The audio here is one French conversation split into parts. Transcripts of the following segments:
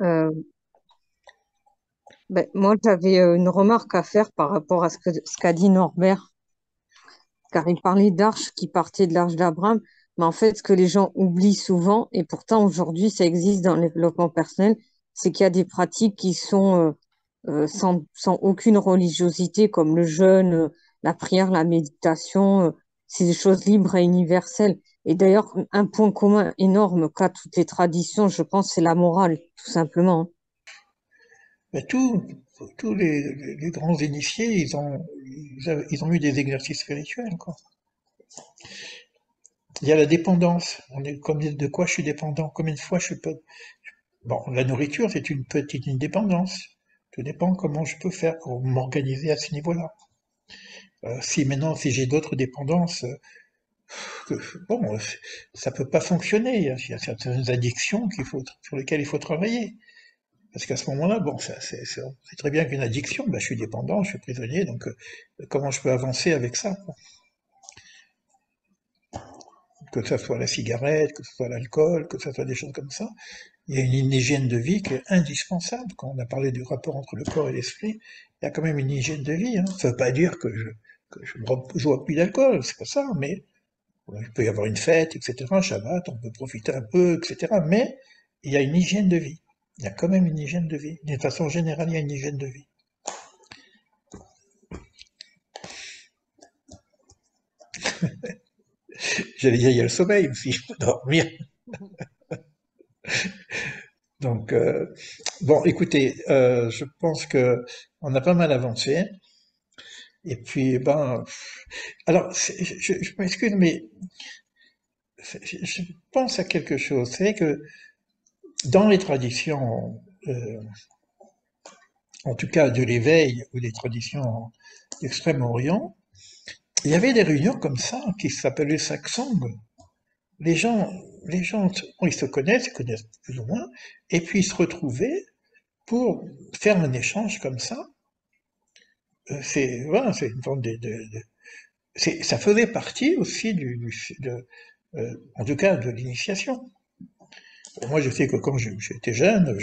Euh, moi, j'avais une remarque à faire par rapport à ce qu'a dit Norbert, car il parlait d'arches qui partaient de l'arche d'Abraham. Mais en fait, ce que les gens oublient souvent, et pourtant aujourd'hui, ça existe dans le développement personnel, c'est qu'il y a des pratiques qui sont sans aucune religiosité, comme le jeûne, la prière, la méditation. C'est des choses libres et universelles. Et d'ailleurs, un point commun énorme qu'a toutes les traditions, je pense, c'est la morale, tout simplement. Ben, tous les grands initiés, ils ont eu des exercices spirituels, quoi. Il y a la dépendance. On est, combien de quoi je suis dépendant? Combien de fois je peux... Bon, la nourriture, c'est une dépendance. Tout dépend comment je peux faire pour m'organiser à ce niveau-là. Si maintenant, si j'ai d'autres dépendances, bon, ça peut pas fonctionner. Il y a certaines addictions sur lesquelles il faut travailler. Parce qu'à ce moment-là, bon, c'est très bien qu'une addiction, ben, je suis dépendant, je suis prisonnier, donc comment je peux avancer avec ça, quoi. Que ce soit la cigarette, que ce soit l'alcool, que ce soit des choses comme ça. Il y a une hygiène de vie qui est indispensable. Quand on a parlé du rapport entre le corps et l'esprit, il y a quand même une hygiène de vie, hein. Ça ne veut pas dire que je ne bois plus d'alcool, c'est pas ça, mais il peut y avoir une fête, etc., Shabbat, on peut profiter un peu, etc., mais il y a une hygiène de vie. Il y a quand même une hygiène de vie. D'une façon générale, il y a une hygiène de vie. J'allais dire, il y a le sommeil aussi, il faut dormir. Donc, bon, écoutez, je pense que on a pas mal avancé. Et puis, ben, alors, je m'excuse, mais je pense à quelque chose. C'est que dans les traditions, en tout cas de l'éveil ou des traditions d'Extrême-Orient, il y avait des réunions comme ça qui s'appelaient satsang. Les gens, les gens, bon, ils connaissent plus ou moins, et puis ils se retrouvaient pour faire un échange comme ça. C'est voilà, c'est une forme ça faisait partie aussi en tout cas de l'initiation. Moi, je sais que quand j'étais jeune,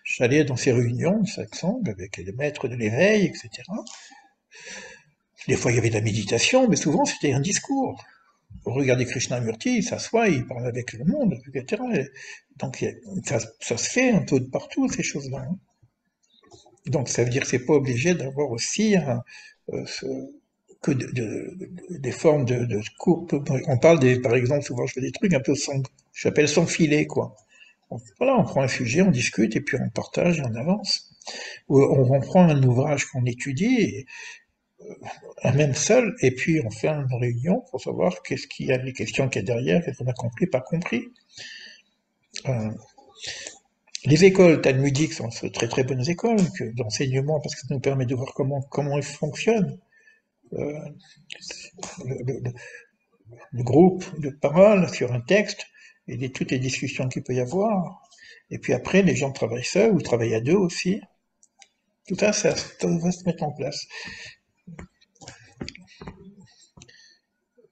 j'allais dans ces réunions de satsang avec les maîtres de l'éveil, etc. Des fois, il y avait de la méditation, mais souvent, c'était un discours. Regardez Krishnamurti, il s'assoit, il parle avec le monde, etc. Donc, ça se fait un peu de partout, ces choses-là, hein. Donc, ça veut dire que c'est pas obligé d'avoir aussi des formes de courtes. On parle par exemple, souvent je fais des trucs un peu j'appelle sans filet, quoi. Voilà, on prend un sujet, on discute, et puis on partage et on avance. Ou on prend un ouvrage qu'on étudie, un même seul, et puis on fait une réunion pour savoir qu'est-ce qu'il y a, les questions qu'il y a derrière, qu'est-ce qu'on a compris, pas compris. Euh, les écoles talmudiques sont de très très bonnes écoles d'enseignement parce que ça nous permet de voir comment ils fonctionnent. Euh, le, le- le groupe de parole sur un texte et toutes les discussions qu'il peut y avoir. Et puis après, les gens travaillent seuls ou travaillent à deux aussi. Tout ça, ça va se mettre en place.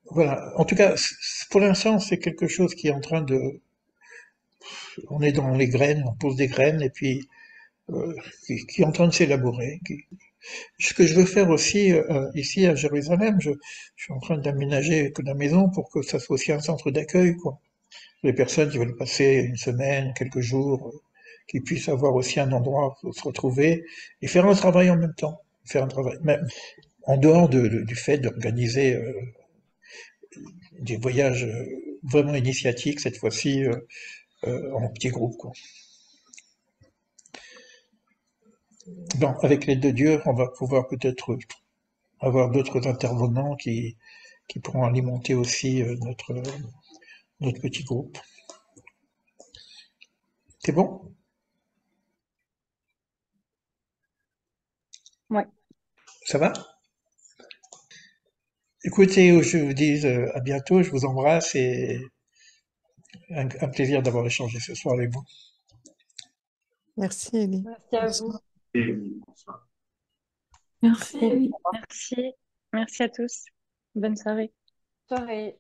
Voilà. En tout cas, pour l'instant, c'est quelque chose qui est en train de... On est dans les graines, on pose des graines et puis qui est en train de s'élaborer. Ce que je veux faire aussi ici à Jérusalem, je suis en train d'aménager la maison pour que ça soit aussi un centre d'accueil, quoi. Les personnes qui veulent passer une semaine, quelques jours, qui puissent avoir aussi un endroit où se retrouver et faire un travail en même temps. Faire un travail, même en dehors du fait d'organiser des voyages vraiment initiatiques, cette fois-ci en petits groupes, quoi. Bon, avec l'aide de Dieu, on va pouvoir peut-être avoir d'autres intervenants qui pourront alimenter aussi notre petit groupe. C'est bon? Ouais. Ça va? Écoutez, je vous dis à bientôt, je vous embrasse et un plaisir d'avoir échangé ce soir avec vous. Merci, Elie. Merci à vous. Merci. Merci. Merci à tous. Bonne soirée. Soirée.